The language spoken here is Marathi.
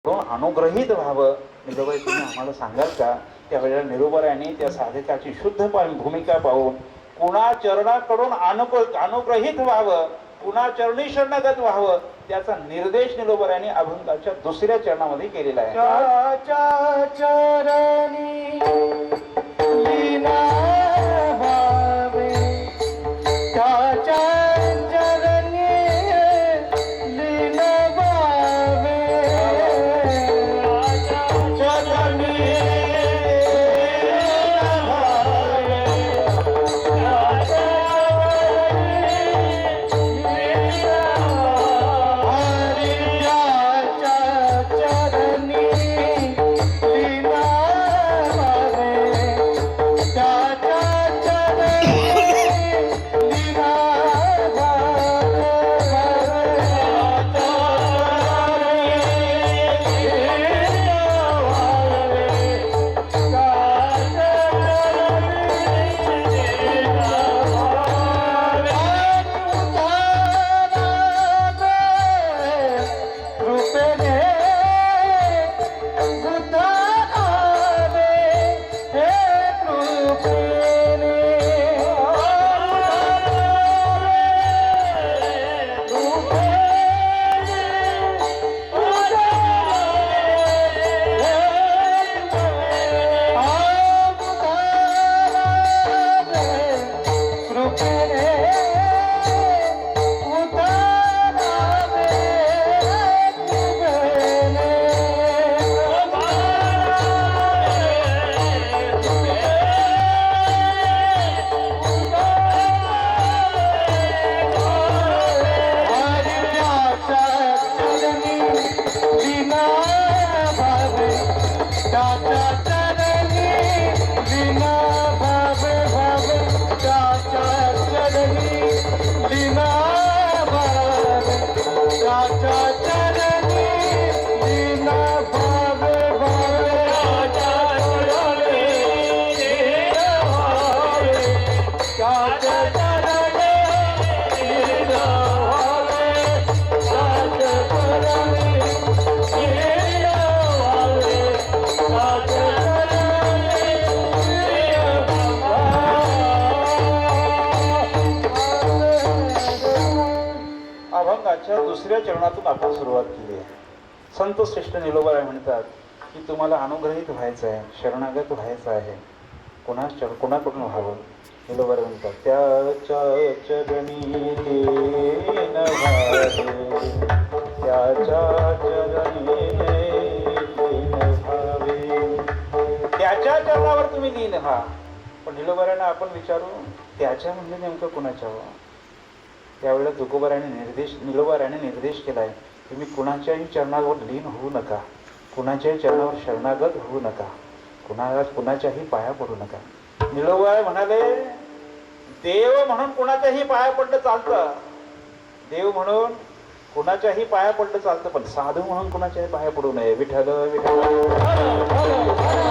अनुग्रहित व्हावं. निरोबाई तुम्ही आम्हाला सांगाल का? त्यावेळेला निरोबराने त्या साधकाची शुद्ध भूमिका पाहून कुणा चरणाकडून अनुग्रहित व्हावं, कुणा चरणी शरणागत व्हावं, त्याचा निर्देश निरोबराने अभंगाच्या दुसऱ्या चरणामध्ये केलेला आहे. चरणी लीना भावे, त्याच्या चरणी लीना भावे, चरणी अभंगाच्या दुसऱ्या चरणातून आपण सुरुवात केली आहे. संत श्रेष्ठ निलोबाराय म्हणतात की तुम्हाला अनुग्रहित व्हायचं आहे, शरणागत व्हायचं आहे. कोणाकडून व्हावं? निलोबाराय म्हणतात त्याच्या चरणी लीन व्हावे, त्याच्या चरणी लीन व्हावे. त्याच्या चरणावर तुम्ही लीन व्हा. पण निलोबारायना आपण विचारू, त्याच्या म्हणजे नेमकं कोणाच्या? त्यावेळेला निलोबारायने निर्देश केलाय, तुम्ही कुणाच्याही चरणावर लीन होऊ नका, कुणाच्याही चरणावर शरणागत होऊ नका, कुणाच्याही पाया पडू नका. निलोबाराय म्हणाले, देव म्हणून कुणाच्याही पाया पडलं चालतं, देव म्हणून कुणाच्याही पाया पडलं चालतं, पण साधू म्हणून कुणाच्याही पाया पडू नये. विठ्ठल विठ्ठल.